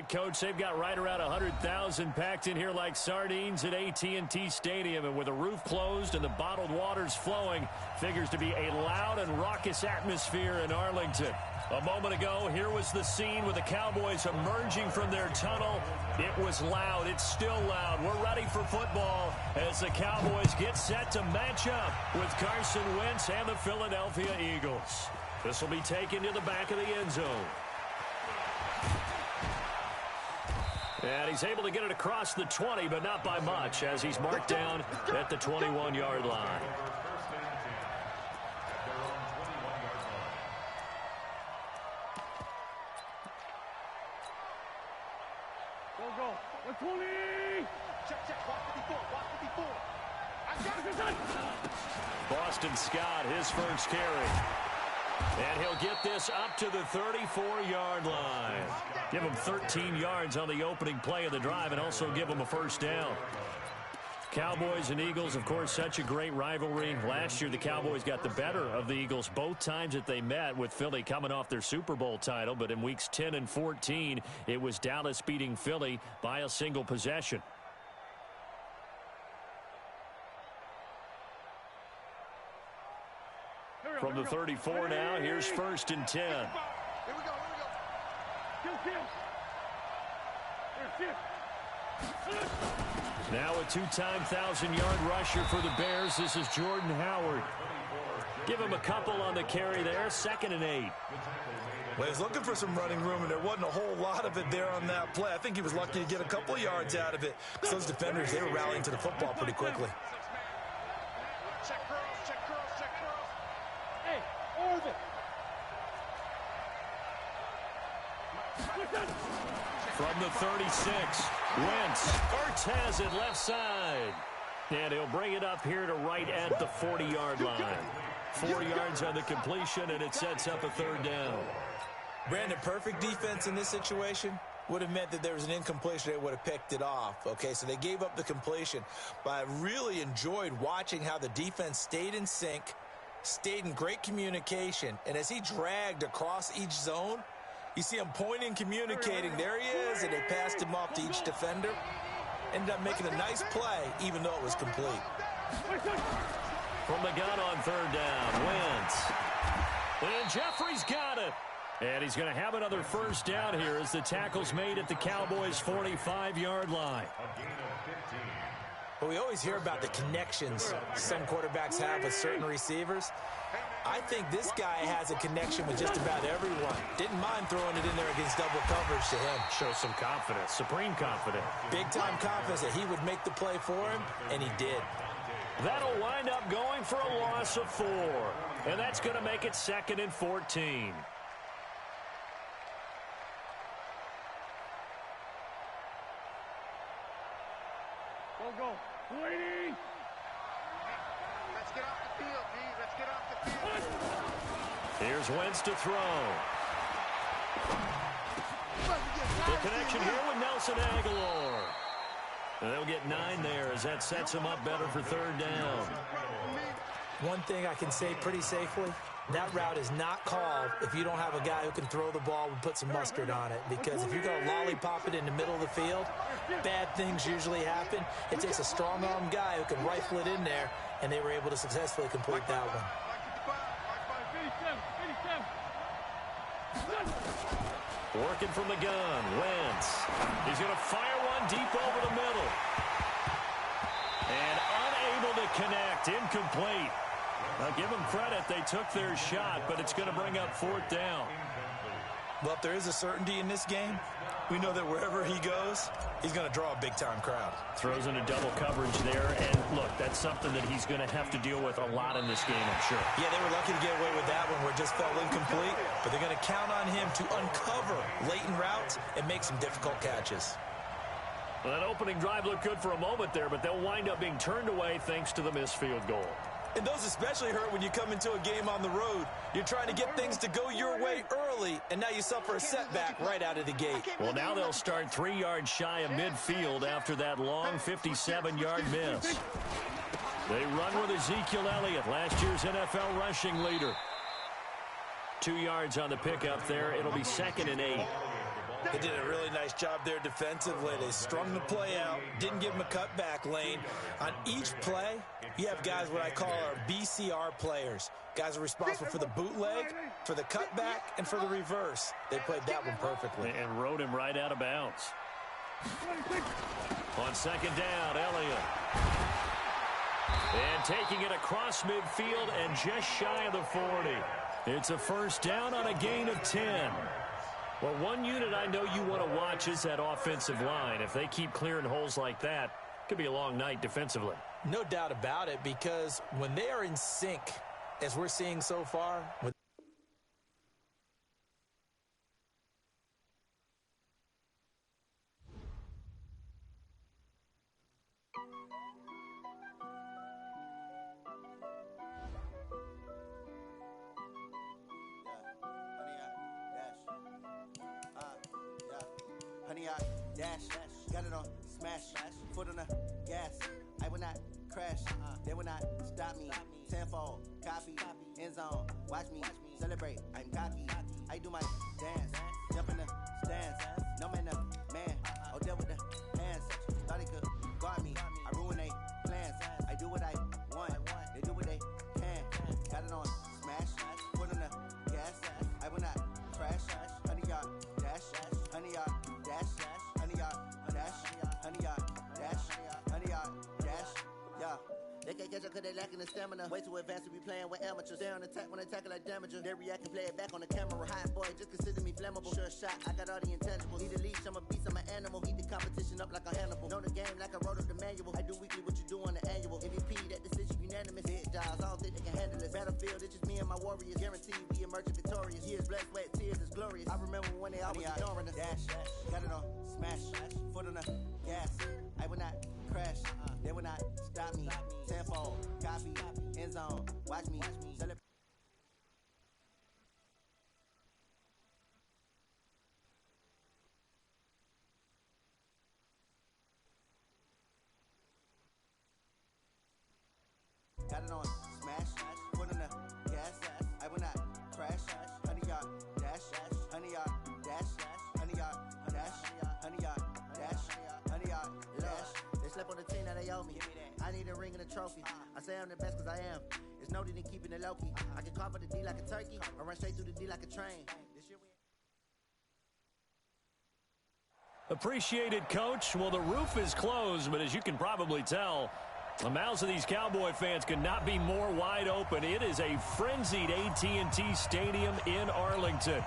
right, Coach. They've got right around 100,000 packed in here like sardines at AT&T Stadium. And with the roof closed and the bottled waters flowing, figures to be a loud and raucous atmosphere in Arlington. A moment ago, here was the scene with the Cowboys emerging from their tunnel. It was loud. It's still loud. We're ready for football as the Cowboys get set to match up with Carson Wentz and the Philadelphia Eagles. This will be taken to the back of the end zone. And he's able to get it across the 20, but not by much, as he's marked down at the 21-yard line. Go. 120. Check. Boston Scott, his first carry. And he'll get this up to the 34-yard line. Give him 13 yards on the opening play of the drive and also give him a first down. Cowboys and Eagles, of course, such a great rivalry. Last year, the Cowboys got the better of the Eagles both times that they met, with Philly coming off their Super Bowl title. But in weeks 10 and 14, it was Dallas beating Philly by a single possession. From the 34 now, here's 1st and 10. Here we go. Now a two-time 1,000-yard rusher for the Bears. This is Jordan Howard. Give him a couple on the carry there. 2nd and 8. Well, he's looking for some running room, and there wasn't a whole lot of it there on that play. I think he was lucky to get a couple of yards out of it. So those defenders, they were rallying to the football pretty quickly. Check curls. Hey, orbit. From the 36, Wentz. Cortez at left side. And he'll bring it up here to right at the 40-yard line. 4 yards on the completion, and it sets up a 3rd down. Brandon, perfect defense in this situation would have meant that there was an incompletion. They would have picked it off. Okay, so they gave up the completion. But I really enjoyed watching how the defense stayed in sync, stayed in great communication, and as he dragged across each zone, you see him pointing, communicating. There he is, and they passed him off to each defender. Ended up making a nice play, even though it was complete. From the gun on 3rd down, Wentz. And Jeffrey's got it. And he's going to have another first down here as the tackle's made at the Cowboys' 45-yard line. Well, we always hear about the connections some quarterbacks have with certain receivers. I think this guy has a connection with just about everyone. Didn't mind throwing it in there against double coverage to him. Shows some confidence, supreme confidence. Big-time confidence that he would make the play for him, and he did. That'll wind up going for a loss of 4. And that's going to make it 2nd and 14. Go. 20. Let's get off the field, D. Let's get off the field. Here's Wentz to throw. The connection here with Nelson Aguilar. And they'll get 9 there as that sets them up better for 3rd down. One thing I can say pretty safely, that route is not called if you don't have a guy who can throw the ball and put some mustard on it. Because if you're going to lollipop it in the middle of the field, bad things usually happen. It takes a strong-arm guy who can rifle it in there, and they were able to successfully complete that one. Working from the gun, Wentz. He's going to fire one deep over the middle. And unable to connect, incomplete. Now, give them credit. They took their shot, but it's going to bring up 4th down. Well, if there is a certainty in this game, we know that wherever he goes, he's going to draw a big-time crowd. Throws into double coverage there, and look, that's something that he's going to have to deal with a lot in this game, I'm sure. Yeah, they were lucky to get away with that one where it just fell incomplete, but they're going to count on him to uncover latent routes and make some difficult catches. Well, that opening drive looked good for a moment there, but they'll wind up being turned away thanks to the missed field goal. And those especially hurt when you come into a game on the road. You're trying to get things to go your way early, and now you suffer a setback right out of the gate. Well, now they'll start 3 yards shy of midfield after that long 57-yard miss. They run with Ezekiel Elliott, last year's NFL rushing leader. 2 yards on the pickup there. It'll be 2nd and 8. They did a really nice job there defensively. They strung the play out, didn't give him a cutback lane. On each play, you have guys what I call our BCR players. Guys are responsible for the bootleg, for the cutback, and for the reverse. They played that one perfectly. And rode him right out of bounds. On second down, Elliott. And taking it across midfield and just shy of the 40. It's a first down on a gain of 10. Well, one unit I know you want to watch is that offensive line. If they keep clearing holes like that, it could be a long night defensively. No doubt about it, because when they are in sync, as we're seeing so far, with Honey, I dash, got it on smash, foot on the gas. I will not crash, they will not stop me. Tenfold, copy, end zone, watch me celebrate. I'm cocky, I do my dance, jump in the stands. No man, oh, deal with the hands. Thought he could guard me, I ruin they plans. I do what I want, they do what they can. Got it on smash, foot on the gas. I will not crash, honey, y'all dash, honey, y'all dash, honey, y'all dash, honey, y'all dash, honey, y'all dash, yeah. They can't catch up cause they lacking the stamina. Way too advanced to be playing with amateurs. They on attack when they tackle like damager. They react and play it back on the camera. Hot boy, just consider me flammable. Sure shot, I got all the intangibles. Need a leash, I'm a beast, I'm an animal. Heat the competition up like a Hannibal. Know the game like I wrote up the manual. I do weekly what you do on the annual. MVP, that decision unanimous. Hit jobs, I don't think they can handle it. Battlefield, it's just me and my warriors. Guaranteed we emerging victorious. Years, blood, sweat, tears, is glorious. I remember when they always ignoring us. Dash, got it on smash, foot on the gas. I will not crash, they will not stop me. Tenfold, copy, end zone, watch me celebrate. Got it on smash, foot on the gas. I will not crash, honey, y'all dash, honey, y'all dash, honey, y'all dash, honey, y'all dash, honey, y'all dash. They slept on the team that they owe me. I need a ring and a trophy. I say I'm the best cause I am. It's no need in keeping it low key. I can carve up the D like a turkey or run straight through the D like a train. This year we Appreciated, Coach. Well, the roof is closed, but as you can probably tell, the mouths of these Cowboy fans could not be more wide open. It is a frenzied AT&T Stadium in Arlington.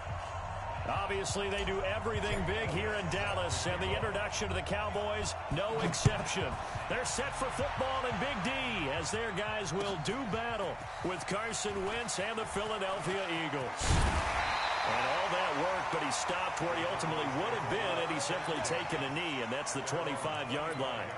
Obviously, they do everything big here in Dallas, and the introduction to the Cowboys, no exception. They're set for football and Big D, as their guys will do battle with Carson Wentz and the Philadelphia Eagles. And all that work, but he stopped where he ultimately would have been had he simply taken a knee, and that's the 25-yard line.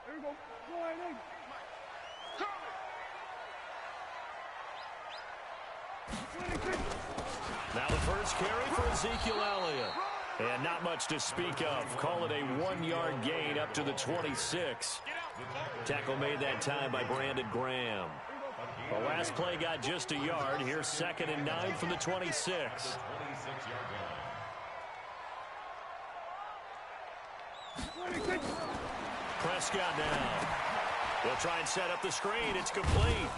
Here we go. Sliding. Now the first carry for Ezekiel Elliott. And not much to speak of. Call it a 1-yard gain up to the 26. Tackle made that time by Brandon Graham. The last play got just a yard. Here's 2nd and 9 from the 26. Prescott now. They'll try and set up the screen. It's complete.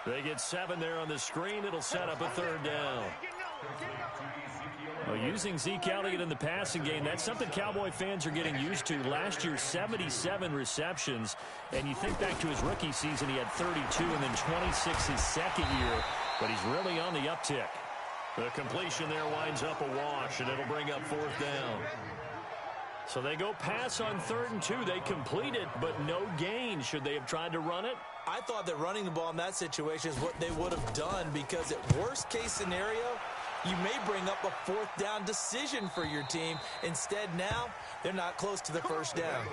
They get 7 there on the screen. It'll set up a 3rd down. Well, using Zeke Elliott in the passing game, that's something Cowboy fans are getting used to. Last year, 77 receptions. And you think back to his rookie season, he had 32 and then 26 his second year. But he's really on the uptick. The completion there winds up a wash, and it'll bring up 4th down. So they go pass on 3rd and 2. They complete it, but no gain. Should they have tried to run it? I thought that running the ball in that situation is what they would have done, because at worst case scenario, you may bring up a 4th down decision for your team. Instead, now, they're not close to the 1st down.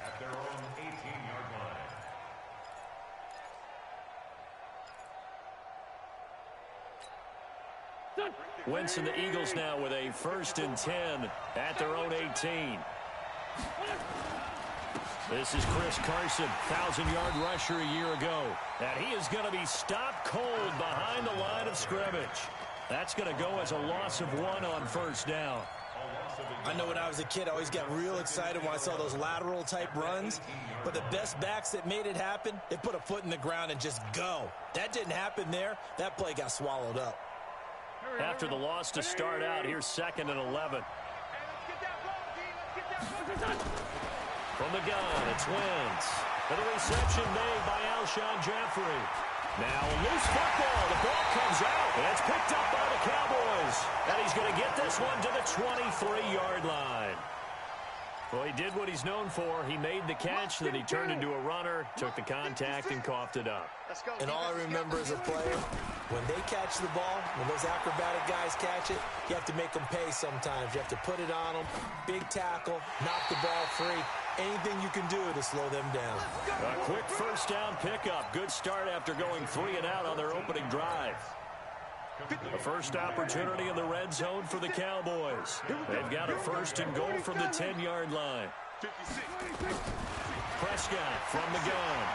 At their own 18-yard line. Wentz and the Eagles now with a 1st and 10 at their own 18. This is Chris Carson, 1,000-yard rusher a year ago. And he is going to be stopped cold behind the line of scrimmage. That's going to go as a loss of 1 on 1st down. I know when I was a kid, I always got real excited when I saw those lateral-type runs. But the best backs that made it happen, they put a foot in the ground and just go. That didn't happen there. That play got swallowed up. After the loss to start out, here's 2nd and 11. From the gun, it's Wentz. And the reception made by Alshon Jeffrey. Now a loose football. The ball comes out. And it's picked up by the Cowboys. And he's going to get this one to the 23-yard line. Well, he did what he's known for. He made the catch, then he turned into a runner, took the contact, and coughed it up. And all I remember as a player, when they catch the ball, when those acrobatic guys catch it, you have to make them pay sometimes. You have to put it on them, big tackle, knock the ball free. Anything you can do to slow them down. A quick 1st down pickup. Good start after going 3 and out on their opening drive. A first opportunity in the red zone for the Cowboys. They've got a 1st and goal from the 10-yard line. Prescott from the gun.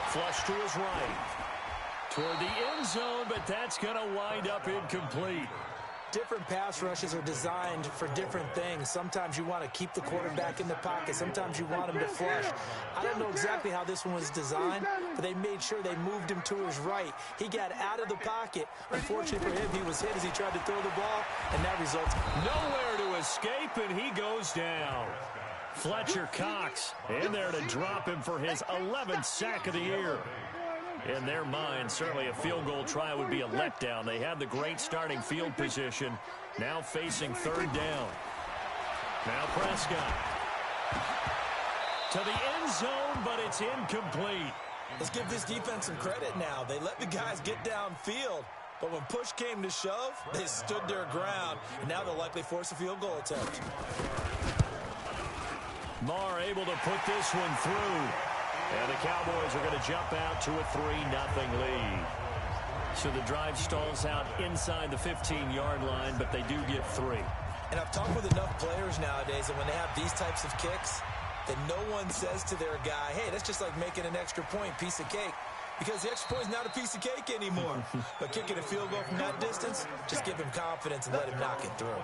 Flush to his right. Toward the end zone, but that's going to wind up incomplete. Different pass rushes are designed for different things. Sometimes you want to keep the quarterback in the pocket. Sometimes you want him to flush. I don't know exactly how this one was designed, but they made sure they moved him to his right. He got out of the pocket. Unfortunately for him, he was hit as he tried to throw the ball, and that results nowhere to escape, and he goes down. Fletcher Cox in there to drop him for his 11th sack of the year. In their mind, certainly a field goal try would be a letdown. They had the great starting field position, now facing 3rd down. Now Prescott to the end zone, but it's incomplete. Let's give this defense some credit now. They let the guys get downfield, but when push came to shove, they stood their ground, and now they'll likely force a field goal attempt. Marr able to put this one through. And the Cowboys are going to jump out to a 3-0 lead. So the drive stalls out inside the 15-yard line, but they do get 3. And I've talked with enough players nowadays that when they have these types of kicks, that no one says to their guy, hey, that's just like making an extra point, piece of cake. Because the extra point is not a piece of cake anymore. But kicking a field goal from that distance, just give him confidence and let him knock it through.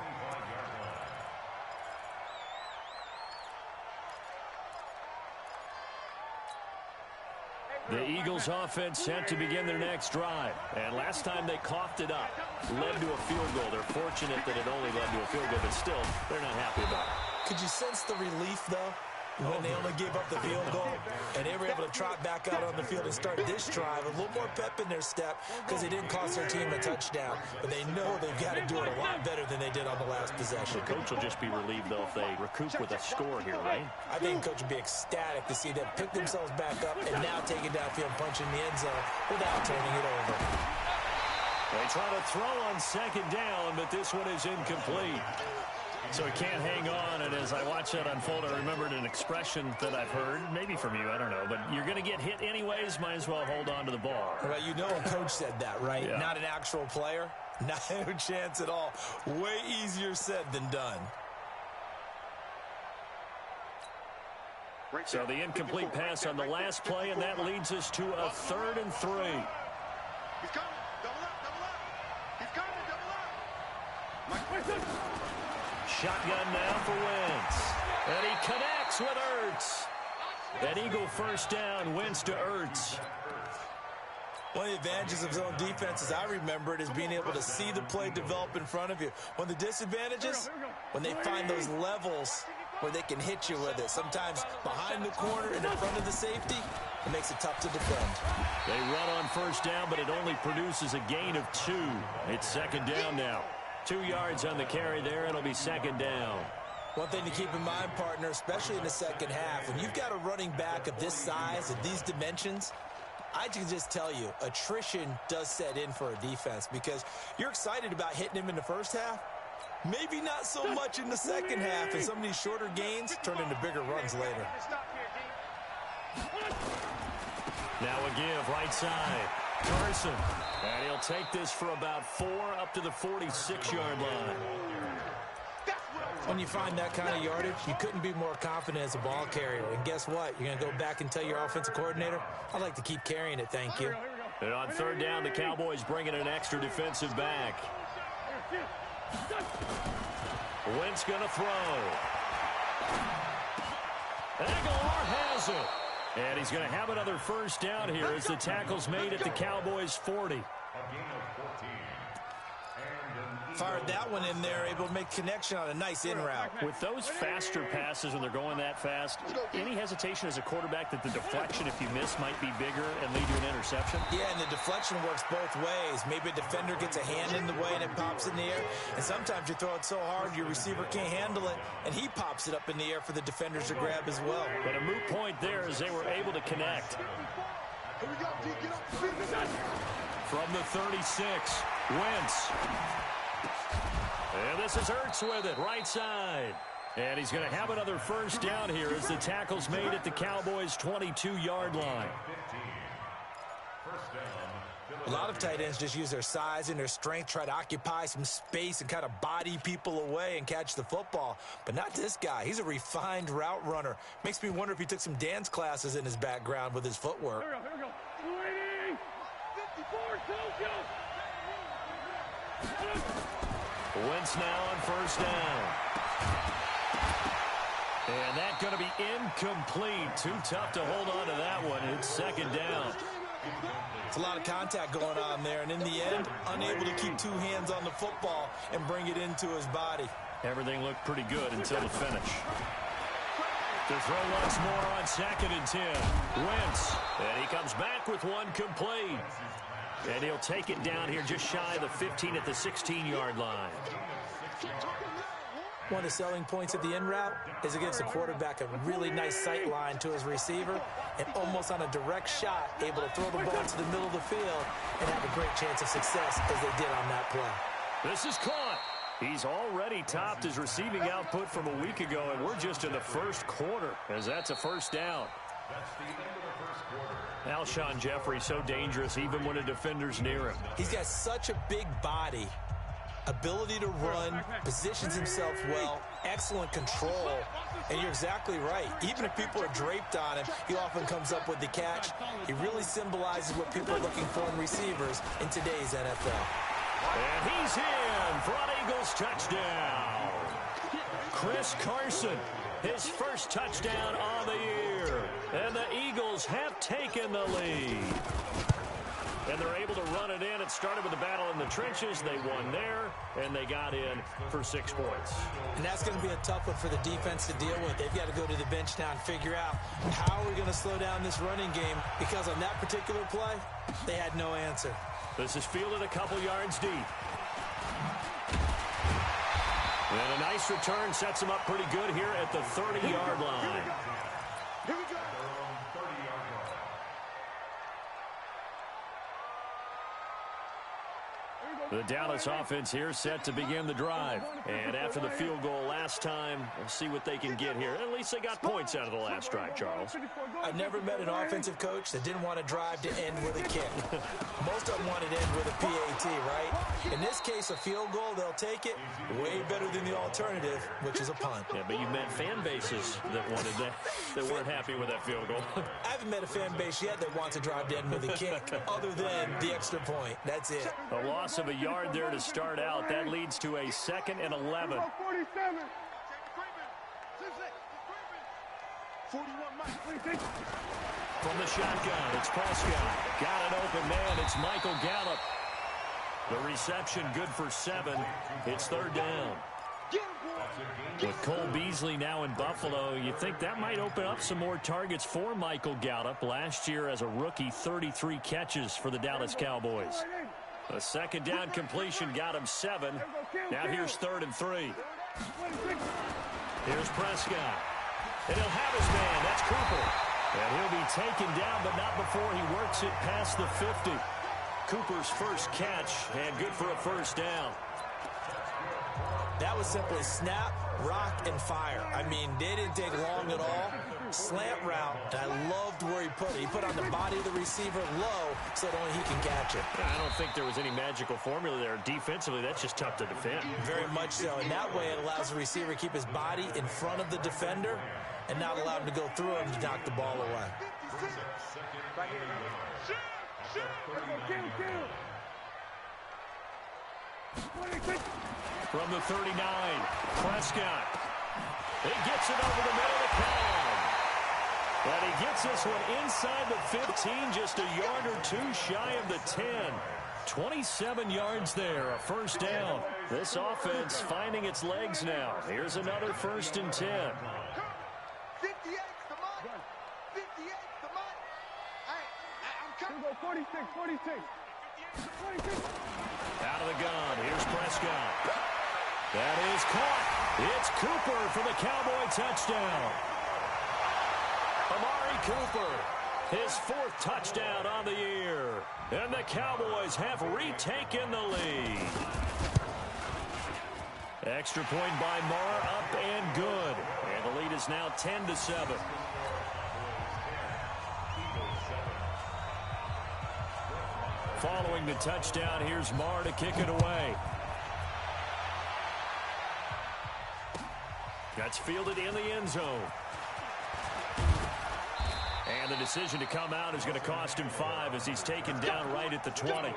The Eagles offense set to begin their next drive. And last time they coughed it up, led to a field goal. They're fortunate that it only led to a field goal, but still, they're not happy about it. Could you sense the relief, though, when they only gave up the field goal? And they were able to trot back out on the field and start this drive. A little more pep in their step because they didn't cost their team a touchdown. But they know they've got to do it a lot better than they did on the last possession. The coach will just be relieved, though, if they recoup with a score here, right? I think the coach would be ecstatic to see them pick themselves back up and now take it downfield and punch in the end zone without turning it over. They try to throw on 2nd down, but this one is incomplete. So he can't hang on, and as I watch that unfold, I remembered an expression that I've heard, maybe from you, I don't know, but you're going to get hit anyways, might as well hold on to the ball. Well, you know a coach said that, right? Yeah. Not an actual player. Not a chance at all. Way easier said than done. So the incomplete pass on the last play, and that leads us to a 3rd and 3. He's coming. Double up, double up. He's coming, double up. Shotgun now for Wentz. And he connects with Ertz. An Eagle 1st down, Wentz to Ertz. One of the advantages of zone defense, as I remember it, is being able to see the play develop in front of you. One of the disadvantages, when they find those levels where they can hit you with it. Sometimes behind the corner and in front of the safety, it makes it tough to defend. They run on 1st down, but it only produces a gain of 2. It's 2nd down now. 2 yards on the carry there. It'll be 2nd down. One thing to keep in mind, partner, especially in the second half, when you've got a running back of this size and these dimensions, I can just tell you, attrition does set in for a defense because you're excited about hitting him in the first half. Maybe not so much in the second half, and some of these shorter gains turn into bigger runs later. Now a give right side. Carson. And he'll take this for about 4 up to the 46-yard line. When you find that kind of yardage, you couldn't be more confident as a ball carrier. And guess what? You're going to go back and tell your offensive coordinator, I'd like to keep carrying it, thank you. And on third down, the Cowboys bring in an extra defensive back. Wentz going to throw. Aguilar has it. And he's going to have another first down here as the tackle's made at the Cowboys' 40. Fired that one in there, able to make connection on a nice in route. With those faster passes when they're going that fast, any hesitation as a quarterback that the deflection, if you miss, might be bigger and lead to an interception? Yeah, and the deflection works both ways. Maybe a defender gets a hand in the way and it pops in the air. And sometimes you throw it so hard your receiver can't handle it, and he pops it up in the air for the defenders to grab as well. But a moot point there as they were able to connect. Here we go, D, get up. From the 36, Wentz. And this is Ertz with it, right side. And he's going to have another first down here as the tackle's made at the Cowboys' 22-yard line. A lot of tight ends just use their size and their strength, try to occupy some space and kind of body people away and catch the football. But not this guy. He's a refined route runner. Makes me wonder if he took some dance classes in his background with his footwork. Here we go. 54, Tokyo. Wentz now on first down. And that's going to be incomplete. Too tough to hold on to that one. It's second down. It's a lot of contact going on there, and in the end, unable to keep two hands on the football and bring it into his body. Everything looked pretty good until the finish. To throw once more on 2nd and 10. Wentz. And he comes back with one complete. And he'll take it down here just shy of the 15 at the 16-yard line. One of the selling points of the in route is it gives the quarterback a really nice sight line to his receiver and almost on a direct shot able to throw the ball to the middle of the field and have a great chance of success as they did on that play. This is caught. He's already topped his receiving output from a week ago, and we're just in the first quarter as that's a first down. That's the end of the first quarter. Alshon Jeffrey so dangerous even when a defender's near him. He's got such a big body, ability to run, positions himself well, excellent control, and you're exactly right. Even if people are draped on him, he often comes up with the catch. He really symbolizes what people are looking for in receivers in today's NFL. And he's in for an Eagles touchdown. Chris Carson, his first touchdown on the year. And the Eagles have taken the lead. And they're able to run it in. It started with a battle in the trenches. They won there, and they got in for 6 points. And that's going to be a tough one for the defense to deal with. They've got to go to the bench now and figure out how are we going to slow down this running game, because on that particular play, they had no answer. This is fielded a couple yards deep. And a nice return sets him up pretty good here at the 30-yard line. Here we go. The Dallas offense here set to begin the drive. And after the field goal last time, we'll see what they can get here. At least they got points out of the last drive, Charles. I've never met an offensive coach that didn't want to drive to end with a kick. Most of them wanted to end with a PAT, right? In this case, a field goal, they'll take it way better than the alternative, which is a punt. Yeah, but you met fan bases that wanted that weren't happy with that field goal. I haven't met a fan base yet that wants to drive to end with a kick, other than the extra point. That's it. A loss of a yard there to start out. That leads to a 2nd and 11. 47. 41, From the shotgun, it's Prescott. Got an open man. It's Michael Gallup. The reception good for 7. It's 3rd down. With Cole Beasley now in Buffalo, you think that might open up some more targets for Michael Gallup. Last year as a rookie, 33 catches for the Dallas Cowboys. A 2nd down completion got him 7. Now here's 3rd and 3. Here's Prescott. And he'll have his man. That's Cooper. And he'll be taken down, but not before he works it past the 50. Cooper's first catch, and good for a first down. That was simply snap, rock, and fire. I mean, they didn't take long at all. slant route, and I loved where he put it. He put on the body of the receiver low so that only he can catch it. Yeah, I don't think there was any magical formula there. Defensively, that's just tough to defend. Very much so. And that way it allows the receiver to keep his body in front of the defender and not allow him to go through him to knock the ball away. From the 39, Prescott. He gets it over the middle of the pound. And he gets this one inside the 15, just a yard or two shy of the 10. 27 yards there, a first down. This offense finding its legs now. Here's another 1st and 10. 58, come on. 58, come on. I'm coming. 46, 46. 46. Out of the gun, here's Prescott. That is caught. It's Cooper for the Cowboy touchdown. Amari Cooper, his 4th touchdown on the year. And the Cowboys have retaken the lead. Extra point by Marr, up and good. And the lead is now 10-7. Following the touchdown, here's Marr to kick it away. That's fielded in the end zone. And the decision to come out is going to cost him 5 as he's taken down right at the 20.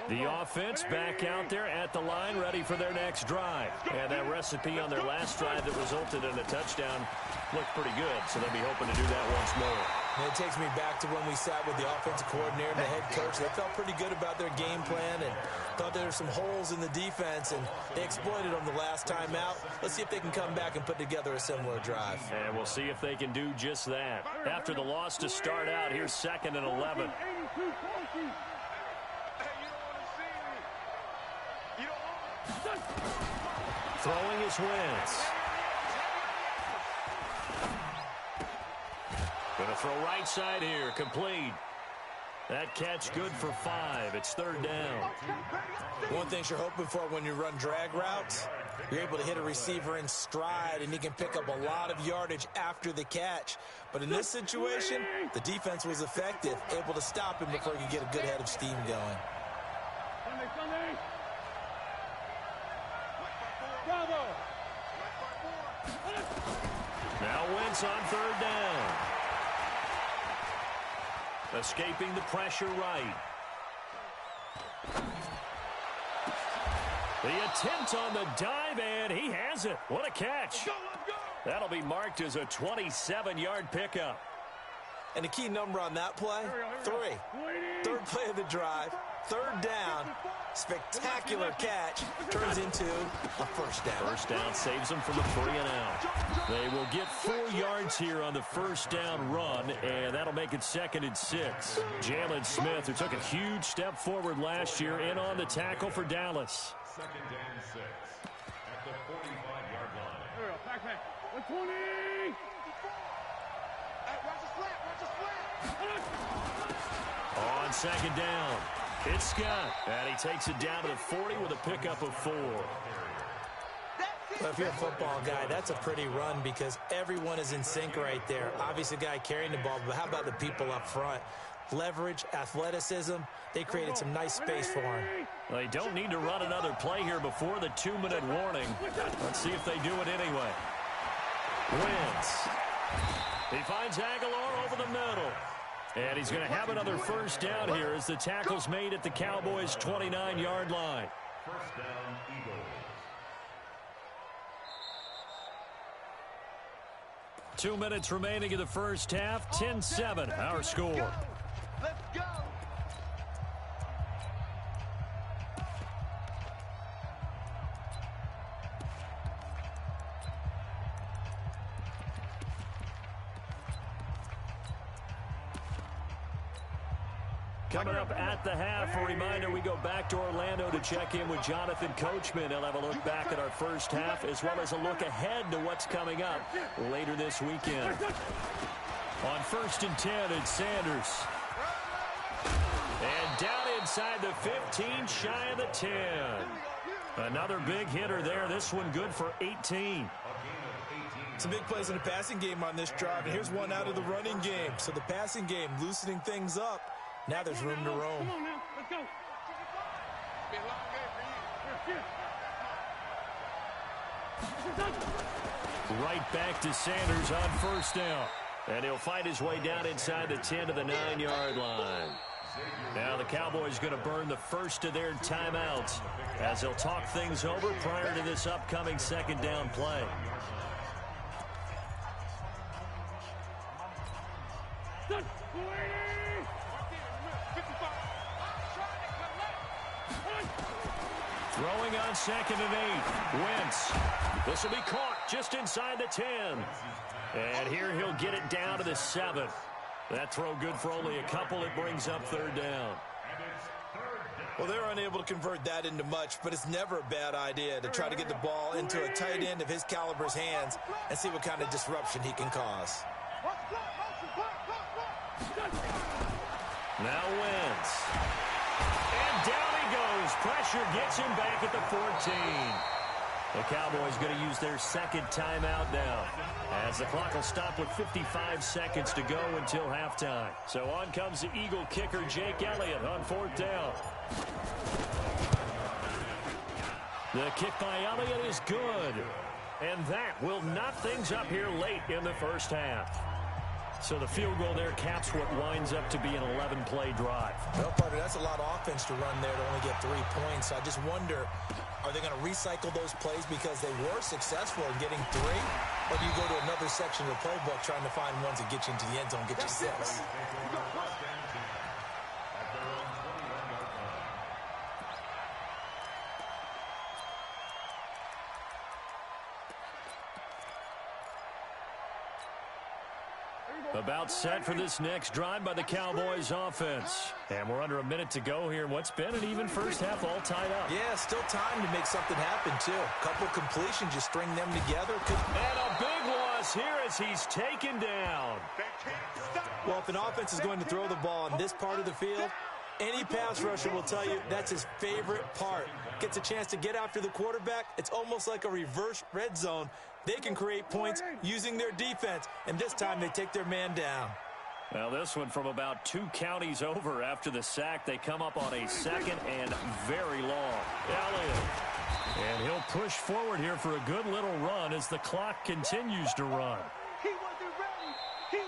The offense back out there at the line, ready for their next drive. And that recipe on their last drive that resulted in a touchdown looked pretty good, so they'll be hoping to do that once more. And it takes me back to when we sat with the offensive coordinator and the head coach. They felt pretty good about their game plan and thought there were some holes in the defense, and they exploited them the last time out. Let's see if they can come back and put together a similar drive. And we'll see if they can do just that. After the loss to start out, here's 2nd and 11. Throwing his Wentz. Going to throw right side here, complete. That catch good for 5. It's 3rd down. One thing you're hoping for when you run drag routes, you're able to hit a receiver in stride, and he can pick up a lot of yardage after the catch. But in this situation, the defense was effective, able to stop him before he could get a good head of steam going. Now Wentz on 3rd down. Escaping the pressure right. The attempt on the dive, and he has it. What a catch. That'll be marked as a 27-yard pickup. And the key number on that play, 3. 3rd play of the drive, 3rd down, spectacular catch, turns into a 1st down. 1st down saves them from a 3-and-out. They will get 4 yards here on the 1st down run, and that'll make it 2nd and 6. Jalen Smith, who took a huge step forward last year, in on the tackle for Dallas. 2nd and 6 at the 45-yard line. There we go, back. 120. On 2nd down, it's Scott. And he takes it down to the 40 with a pickup of 4. Well, if you're a football guy, that's a pretty run because everyone is in sync right there. Obviously, the guy carrying the ball, but how about the people up front? Leverage, athleticism, they created some nice space for him. Well, they don't need to run another play here before the 2-minute warning. Let's see if they do it anyway. Wentz. He finds Aguilar over the middle. And he's going to have another 1st down here as the tackle's made at the Cowboys' 29-yard line. 1st down, Eagles. 2 minutes remaining in the first half. 10-7, our score. Let's go. Coming up at the half, a reminder, we go back to Orlando to check in with Jonathan Coachman. He'll have a look back at our first half as well as a look ahead to what's coming up later this weekend. On 1st and 10, it's Sanders. inside the 15, shy of the 10. Another big hitter there. This one good for 18. Some big plays in the passing game on this drive, and here's one out of the running game. So the passing game loosening things up. Now there's room to roam. Come on now, let's go. Be a long game for you. Right back to Sanders on first down. And he'll fight his way down inside the 10 to the 9-yard line. Now the Cowboys going to burn the first of their timeouts as they'll talk things over prior to this upcoming second down play. Throwing on 2nd and 8. Wentz. This will be caught just inside the 10. And here he'll get it down to the 7. That throw good for only a couple. It brings up 3rd down. Well, they're unable to convert that into much, but it's never a bad idea to try to get the ball into a tight end of his caliber's hands and see what kind of disruption he can cause. Now Wentz. And down he goes. Pressure gets him back at the 14. The Cowboys going to use their second timeout now, as the clock will stop with 55 seconds to go until halftime. So on comes the Eagle kicker, Jake Elliott, on 4th down. The kick by Elliott is good. And that will knot things up here late in the first half. So the field goal there caps what winds up to be an 11-play drive. Well, partner, that's a lot of offense to run there to only get 3 points. I just wonder, are they going to recycle those plays because they were successful in getting 3? Or do you go to another section of the playbook trying to find ones that get you into the end zone, get you 6? About set for this next drive by the Cowboys offense. And we're under a minute to go here in what's been an even first half, all tied up. Yeah, still time to make something happen, too. Couple completions, just string them together. And a big loss here as he's taken down. Well, if an offense is going to throw the ball in this part of the field, any pass rusher will tell you that's his favorite part. Gets a chance to get after the quarterback. It's almost like a reverse red zone. They can create points using their defense, and this time they take their man down. Well, this one from about 2 counties over after the sack. They come up on a 2nd and very long. Elliott. And he'll push forward here for a good little run as the clock continues to run.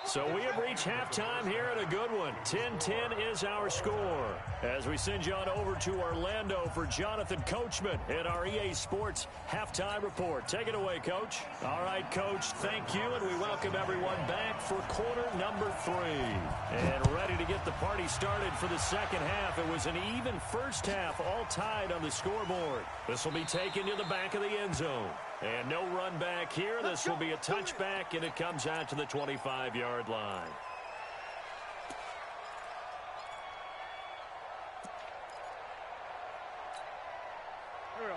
So we have reached halftime here at a good one. 10-10 is our score. As we send you on over to Orlando for Jonathan Coachman in our EA Sports Halftime Report. Take it away, Coach. All right, Coach, thank you, and we welcome everyone back for quarter number 3. And ready to get the party started for the second half. It was an even first half, all tied on the scoreboard. This will be taken to the back of the end zone. And no run back here. This will be a touchback, and it comes out to the 25-yard line.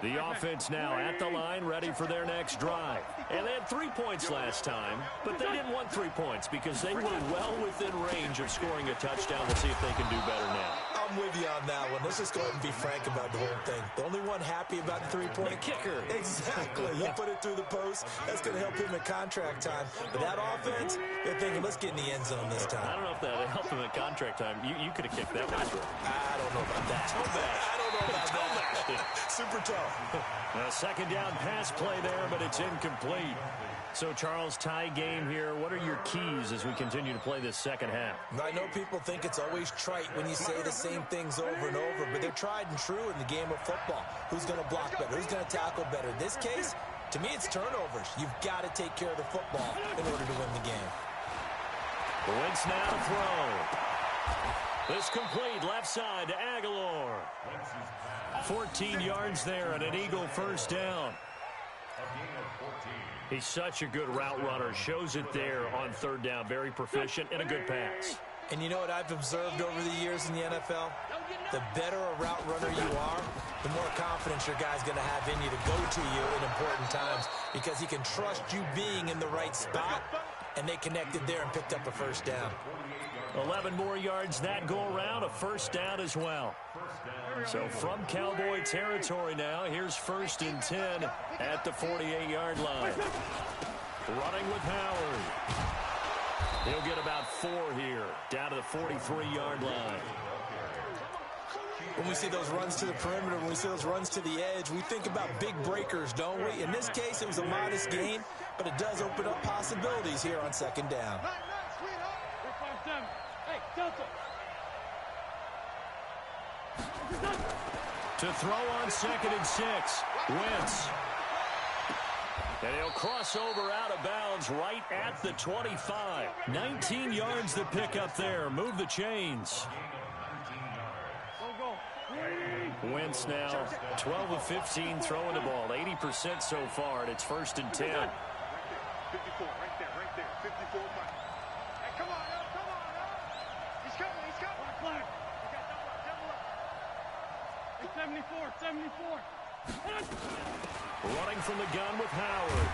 The offense now at the line, ready for their next drive. And they had 3 points last time, but they didn't want 3 points because they were well within range of scoring a touchdown. We'll see if they can do better now. I'm with you on that one. Let's just go ahead and be frank about the whole thing. The only one happy about the 3-point. The kicker. Exactly. He put it through the post. That's going to help him at contract time. But that offense, they're thinking, let's get in the end zone this time. I don't know if that helped him at contract time. You could have kicked that one through. I don't know about that. Toe bash. I don't know about Toe that. bashed it. Super tough. A second down pass play there, but it's incomplete. So, Charles, tie game here. What are your keys as we continue to play this second half? I know people think it's always trite when you say the same things over and over, but they're tried and true in the game of football. Who's going to block better? Who's going to tackle better? In this case, to me, it's turnovers. You've got to take care of the football in order to win the game. Wentz now to throw. This complete left side to Aguilar. 14 yards there and an Eagle first down. He's such a good route runner. Shows it there on third down. Very proficient and a good pass. And you know what I've observed over the years in the NFL? The better a route runner you are, the more confidence your guy's going to have in you to go to you in important times because he can trust you being in the right spot, and they connected there and picked up a first down. 11 more yards that go around, a first down as well. So from Cowboy territory now, here's 1st and 10 at the 48-yard line. Running with Howard. He'll get about 4 here, down to the 43-yard line. When we see those runs to the perimeter, when we see those runs to the edge, we think about big breakers, don't we? In this case, it was a modest gain, but it does open up possibilities here on 2nd down. To throw on 2nd and 6, Wentz. And he'll cross over out of bounds right at the 25. 19 yards to pick up there. Move the chains. Wentz now 12 of 15 throwing the ball. 80% so far, and it's 1st and 10. 54, right there. 54. Hey, come on. He's coming. We got double up. 74. Running from the gun with Howard.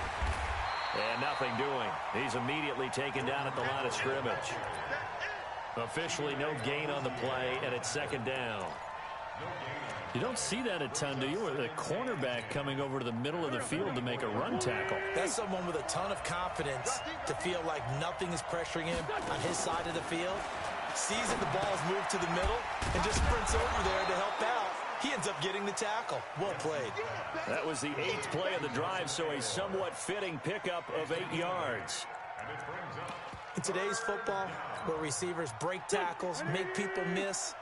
And nothing doing. He's immediately taken down at the line of scrimmage. Officially no gain on the play, and it's 2nd down. You don't see that a ton, do you? With a cornerback coming over to the middle of the field to make a run tackle. That's someone with a ton of confidence to feel like nothing is pressuring him on his side of the field. Sees that the ball's moved to the middle and just sprints over there to help out. He ends up getting the tackle. Well played. That was the 8th play of the drive, so a somewhat fitting pickup of 8 yards. In today's football, where receivers break tackles, make people miss,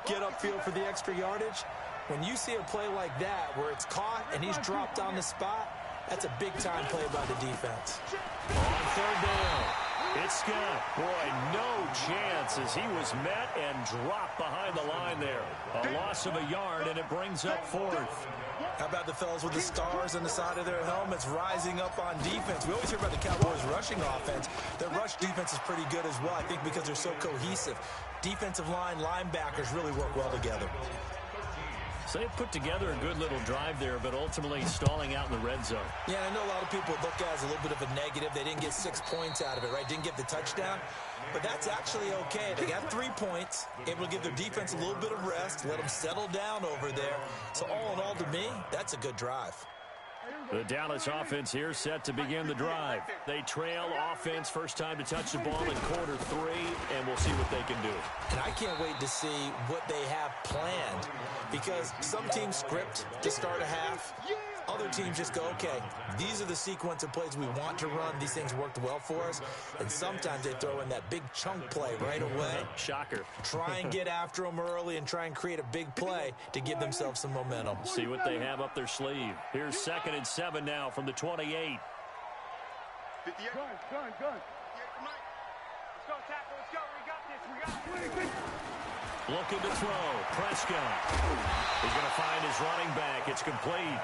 get upfield for the extra yardage, when you see a play like that where it's caught and he's dropped on the spot, that's a big-time play by the defense. On 3rd down, it's Scott. Boy, no chance as he was met and dropped behind the line there. A loss of a yard, and it brings up 4th. How about the fellas with the stars on the side of their helmets rising up on defense? We always hear about the Cowboys' rushing offense. Their rush defense is pretty good as well, I think, because they're so cohesive. Defensive line, linebackers really work well together. So they put together a good little drive there, but ultimately stalling out in the red zone. Yeah, I know a lot of people look at it as a little bit of a negative. They didn't get 6 points out of it, right? Didn't get the touchdown. But that's actually okay. They got 3 points, able to give their defense a little bit of rest, let them settle down over there. So all in all, to me, that's a good drive. The Dallas offense here set to begin the drive. They trail offense, first time to touch the ball in quarter 3, and we'll see what they can do. And I can't wait to see what they have planned, because some teams script to start a half. Other teams just go, okay, these are the sequence of plays we want to run. These things worked well for us. And sometimes they throw in that big chunk play right away. Shocker. Try and get after them early and try and create a big play to give themselves some momentum. See what they have up their sleeve. Here's 2nd and 7 now from the 28. 58. Gun. Yeah, come on. Let's go, tackle. Let's go. We got this. Looking to throw. Prescott. He's going to find his running back. It's complete.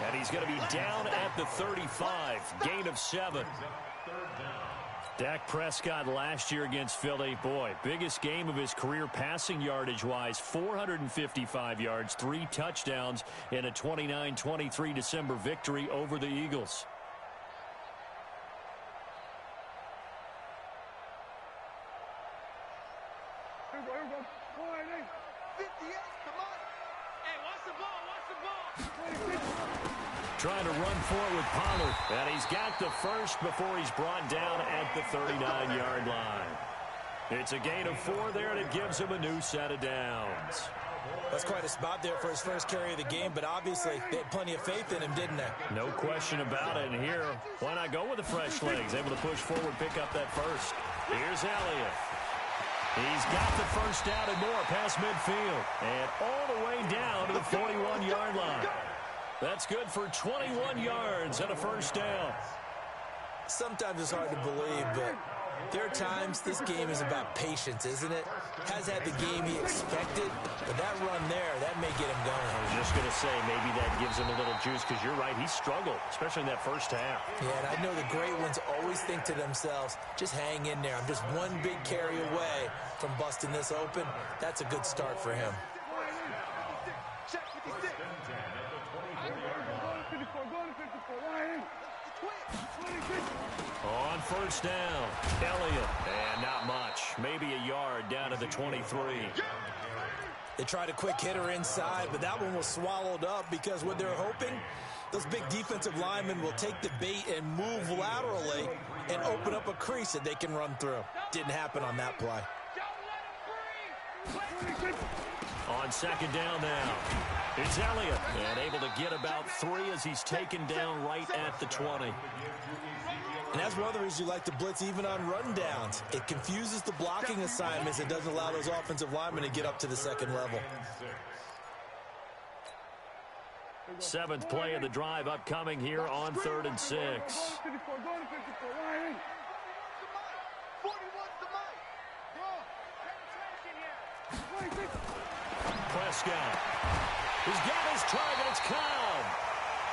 And he's going to be down at the 35. Gain of 7. Dak Prescott last year against Philly. Boy, biggest game of his career passing yardage-wise. 455 yards, 3 touchdowns in a 29-23 December victory over the Eagles. Here we go. 58. Come on. Hey, watch the ball. Trying to run forward with Pollard. And he's got the first before he's brought down at the 39-yard line. It's a gain of 4 there, and it gives him a new set of downs. That's quite a spot there for his first carry of the game, but obviously they had plenty of faith in him, didn't they? No question about it. And here, why not go with the fresh legs? Able to push forward, pick up that first. Here's Elliott. He's got the first down and more past midfield. And all the way down to the 41-yard line. That's good for 21 yards and a first down. Sometimes it's hard to believe, but there are times this game is about patience, isn't it? Has had the game he expected, but that run there, that may get him going. I was just going to say, maybe that gives him a little juice, because you're right, he struggled, especially in that first half. Yeah, and I know the great ones always think to themselves, just hang in there. I'm just one big carry away from busting this open. That's a good start for him. Check 56. Go to 54. Go to 54. Right in. 26. On first down, Elliott. And not much. Maybe a yard down to the 23. They tried a quick hitter inside, but that one was swallowed up because what they're hoping, those big defensive linemen will take the bait and move laterally and open up a crease that they can run through. Didn't happen on that play. On second down now, it's Elliott. And able to get about 3 as he's taken down right at the 20. And that's one of the reasons you like to blitz even on rundowns. It confuses the blocking assignments. It doesn't allow those offensive linemen to get up to the second level. 7th play of the drive upcoming here on 3rd and 6. Prescott. He's got his target. It's Cobb.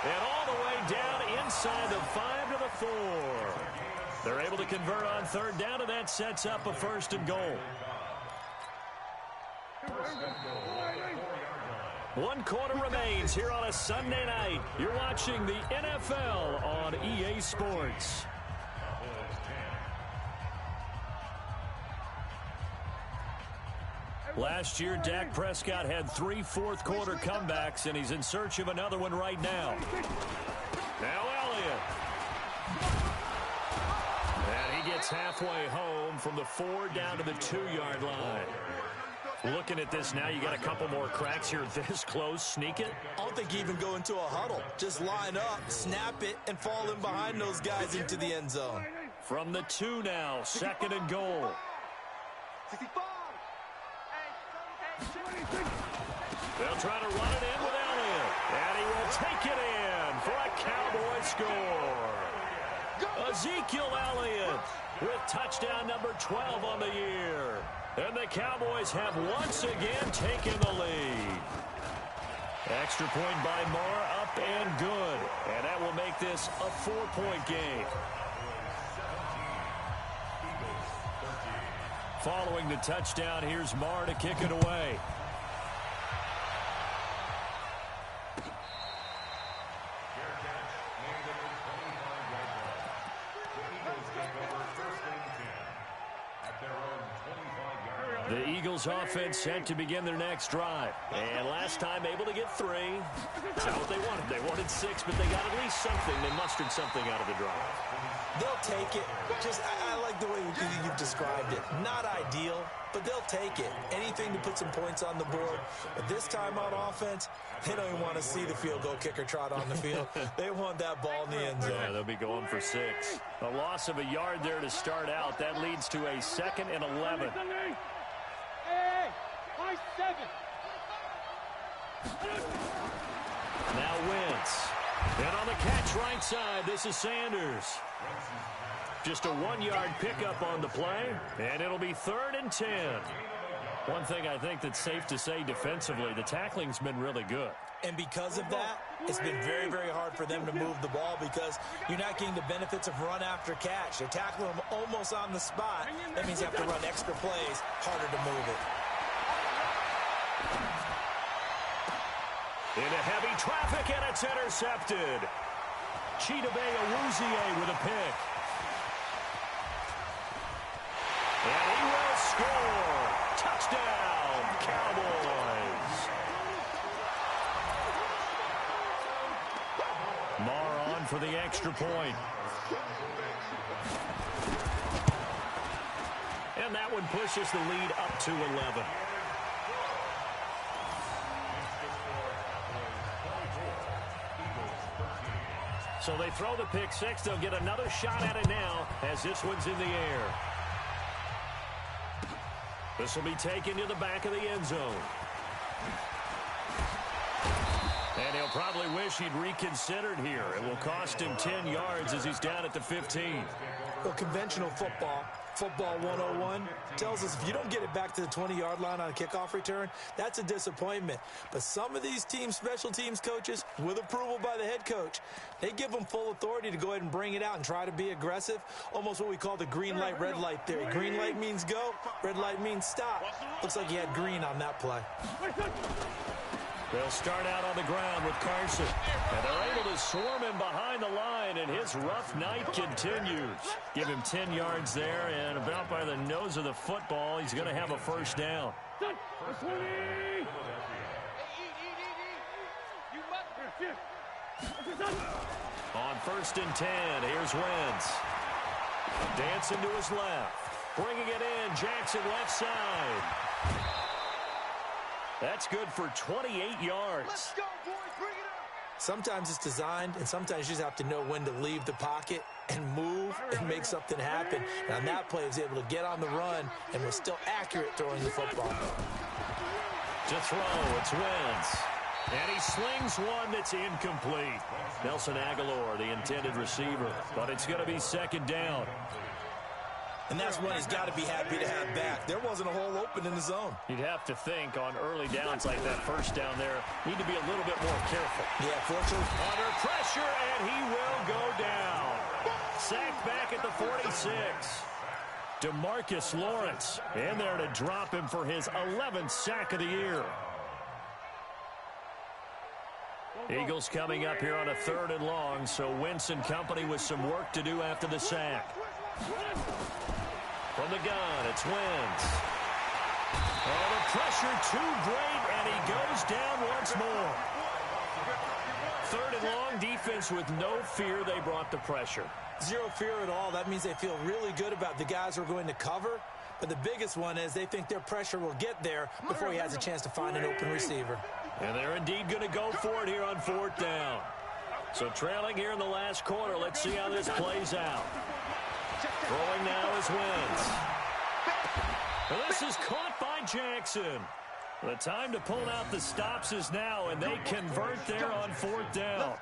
And all the way down inside the 5 to the 4. They're able to convert on 3rd down, and that sets up a 1st and goal. 1 quarter remains here on a Sunday night. You're watching the NFL on EA Sports. Last year, Dak Prescott had 3 fourth-quarter comebacks, and he's in search of another one right now. Now Elliott. And he gets halfway home from the 4 down to the 2-yard line. Looking at this now, you got a couple more cracks here this close. Sneak it? I don't think you even go into a huddle. Just line up, snap it, and fall in behind those guys into the end zone. From the 2 now, 2nd and goal. 65. They'll try to run it in with Elliott. And he will take it in for a Cowboy score. Ezekiel Elliott with touchdown number 12 on the year. And the Cowboys have once again taken the lead. Extra point by Marr, up and good. And that will make this a 4-point game. Following the touchdown, here's Marr to kick it away. The Eagles offense set to begin their next drive. And last time able to get 3. That's not what they wanted. They wanted 6, but they got at least something. They mustered something out of the drive. They'll take it. I like the way you've described it. Not ideal, but they'll take it. Anything to put some points on the board. But this time on offense, they don't even want to see the field goal kicker trot on the field. They want that ball in the end zone. Yeah, they'll be going for 6. A loss of a yard there to start out. That leads to a 2nd and 11. Now Wentz. And on the catch right side, this is Sanders. Just a 1-yard pickup on the play, and it'll be 3rd and 10. One thing I think that's safe to say defensively, the tackling's been really good. And because of that, it's been very, very hard for them to move the ball because you're not getting the benefits of run after catch. They're tackling them almost on the spot. That means you have to run extra plays, harder to move it. Into heavy traffic, and it's intercepted. Chidobe Awuzie with a pick. And he will score. Touchdown, Cowboys. Marr on for the extra point. And that one pushes the lead up to 11. So they throw the pick 6. They'll get another shot at it now as this one's in the air. This will be taken to the back of the end zone. And he'll probably wish he'd reconsidered here. It will cost him 10 yards as he's down at the 15. Well, conventional football 101, tells us if you don't get it back to the 20-yard line on a kickoff return, that's a disappointment. But some of these teams, special teams coaches, with approval by the head coach, they give them full authority to go ahead and bring it out and try to be aggressive, almost what we call the green light, red light theory. Green light means go, red light means stop. Looks like he had green on that play. They'll start out on the ground with Carson. And they're able to swarm him behind the line, and his rough night continues. Give him 10 yards there, and about by the nose of the football, he's going to have a first down. On 1st and 10, here's Wentz. Dancing to his left. Bringing it in, Jackson left side. That's good for 28 yards. Let's go, boys. Bring it up. Sometimes it's designed, and sometimes you just have to know when to leave the pocket and move and make something happen. And on that play, he was able to get on the run and was still accurate throwing the football. To throw, it's Wentz. And he slings one that's incomplete. Nelson Aguilar, the intended receiver. But it's going to be 2nd down. And that's one he's got to be happy to have back. There wasn't a hole open in the zone. You'd have to think on early downs like that first down there, need to be a little bit more careful. Yeah, fortunately. Under pressure, and he will go down. Sacked back at the 46. DeMarcus Lawrence in there to drop him for his 11th sack of the year. Eagles coming up here on a 3rd and long, so Wentz and company with some work to do after the sack. From the gun, it's Wentz. Oh, the pressure too great, and he goes down once more. 3rd and long, defense with no fear. They brought the pressure. Zero fear at all. That means they feel really good about the guys who are going to cover. But the biggest one is they think their pressure will get there before he has a chance to find an open receiver. And they're indeed going to go for it here on 4th down. So trailing here in the last quarter. Let's see how this plays out. Throwing now is Wentz. And this is caught by Jackson. The time to pull out the stops is now, and they convert there on 4th down.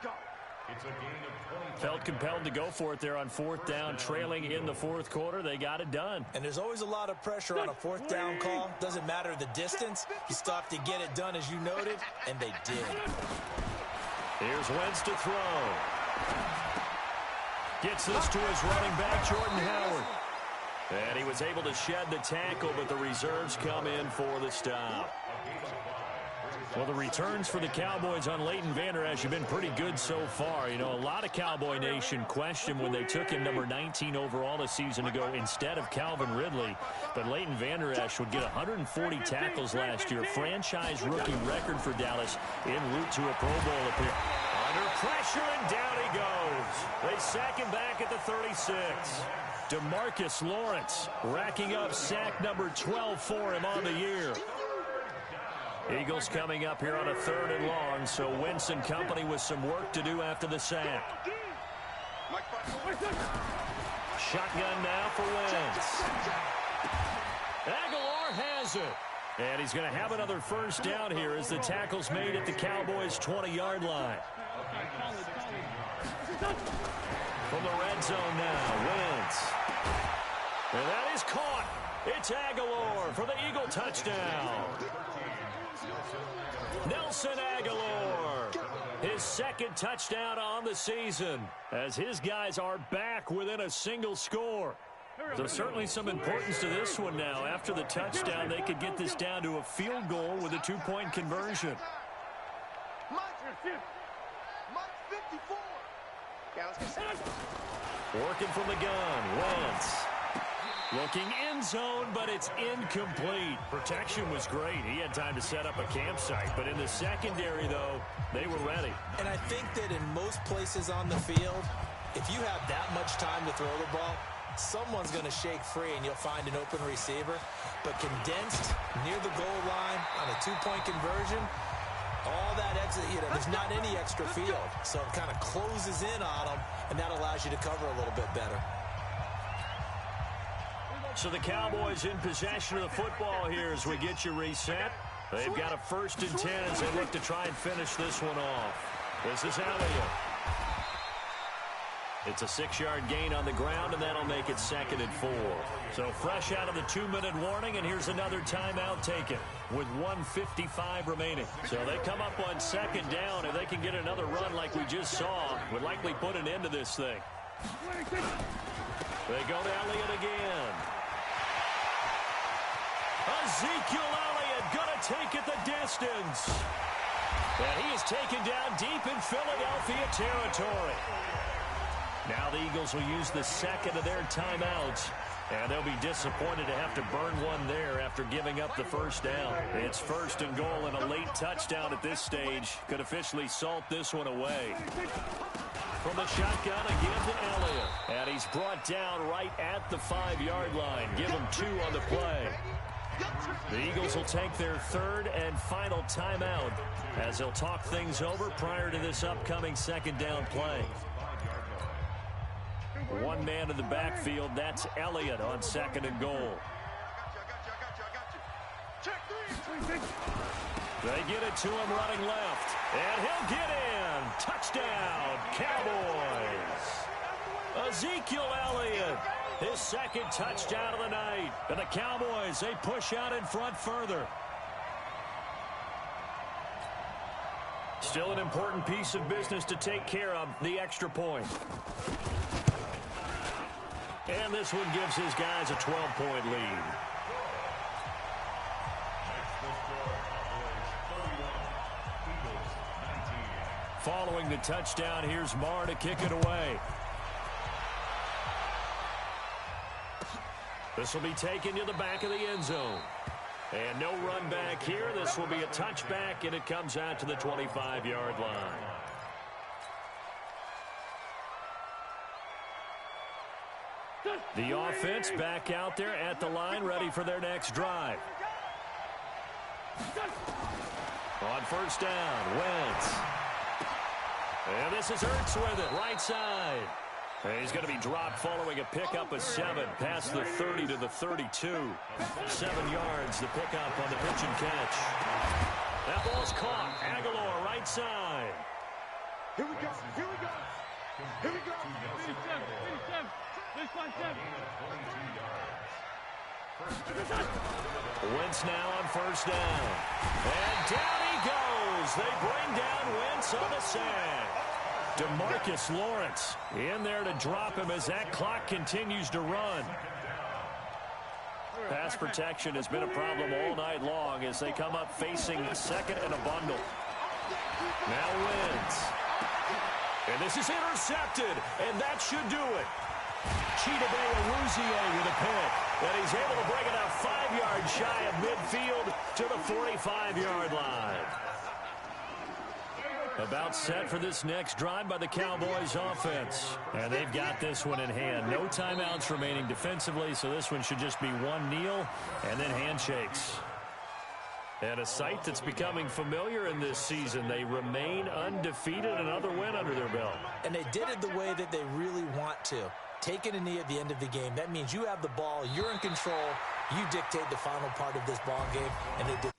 Felt compelled to go for it there on 4th down, trailing in the 4th quarter. They got it done. And there's always a lot of pressure on a 4th down call. Doesn't matter the distance. You stop to get it done, as you noted, and they did. Here's Wentz to throw. Gets this to his running back, Jordan Howard. And he was able to shed the tackle, but the reserves come in for the stop. Well, the returns for the Cowboys on Leighton Vander Esch have been pretty good so far. You know, a lot of Cowboy Nation questioned when they took him number 19 overall a season ago instead of Calvin Ridley. But Leighton Vander Esch would get 140 tackles last year. Franchise rookie record for Dallas en route to a Pro Bowl appearance. Under pressure, and down he goes. They sack him back at the 36. DeMarcus Lawrence racking up sack number 12 for him on the year. Eagles coming up here on a 3rd and long, so Wentz and company with some work to do after the sack. Shotgun now for Wentz. Aguilar has it. And he's going to have another first down here as the tackle's made at the Cowboys' 20-yard line. From the red zone now, Wentz. And that is caught. It's Aguilar for the Eagle touchdown. Nelson Aguilar, his 2nd touchdown on the season, as his guys are back within a single score. So certainly some importance to this one now. After the touchdown, they could get this down to a field goal with a 2-point conversion. Working from the gun, Wentz. Looking end zone, but it's incomplete. Protection was great. He had time to set up a campsite. But in the secondary, though, they were ready. And I think that in most places on the field, if you have that much time to throw the ball, someone's going to shake free and you'll find an open receiver. But condensed near the goal line on a 2-point conversion, all that exit, there's not any extra field. So it kind of closes in on them, and that allows you to cover a little bit better. So the Cowboys in possession of the football here as we get you reset. They've got a 1st and 10 as they look to try and finish this one off. This is Elliott. It's a 6-yard gain on the ground, and that'll make it 2nd and 4. So fresh out of the 2-minute warning, and here's another timeout taken with 1:55 remaining. So they come up on 2nd down. If they can get another run like we just saw, would likely put an end to this thing. They go to Elliott again. Ezekiel Elliott going to take it the distance. And he is taken down deep in Philadelphia territory. Now the Eagles will use the second of their timeouts. And they'll be disappointed to have to burn one there after giving up the first down. It's 1st and goal and a late touchdown at this stage. Could officially salt this one away. From the shotgun again to Elliott. And he's brought down right at the 5-yard line. Give him 2 on the play. The Eagles will take their 3rd and final timeout as they'll talk things over prior to this upcoming 2nd down play. One man in the backfield, that's Elliott on 2nd and goal. They get it to him running left, and he'll get in. Touchdown, Cowboys. Ezekiel Elliott, his 2nd touchdown of the night. And the Cowboys, they push out in front further. Still an important piece of business to take care of, the extra point. And this one gives his guys a 12-point lead. Following the touchdown, here's Marr to kick it away. This will be taken to the back of the end zone. And no run back here. This will be a touchback, and it comes out to the 25-yard line. The offense back out there at the line, ready for their next drive. On 1st down, Wentz. And this is Ertz with it, right side. And he's going to be dropped following a pickup of 7, past the 30 to the 32. 7 yards, the pickup on the pitch and catch. That ball's caught. Aguilar, right side. Here we go. Here we go. Here we go. Wentz now on 1st down. And down he goes. They bring down Wentz on the sack. DeMarcus Lawrence in there to drop him as that clock continues to run. Pass protection has been a problem all night long as they come up facing 2nd and a bundle. Now Wentz. And this is intercepted, and that should do it. Chidobe Awuzie with a pick, and he's able to bring it out 5 yards shy of midfield to the 45-yard line. About set for this next drive by the Cowboys offense. And they've got this one in hand. No timeouts remaining defensively, so this one should just be one kneel and then handshakes. And a sight that's becoming familiar in this season. They remain undefeated, another win under their belt. And they did it the way that they really want to. Taking a knee at the end of the game. That means you have the ball, you're in control, you dictate the final part of this ball game, and they did.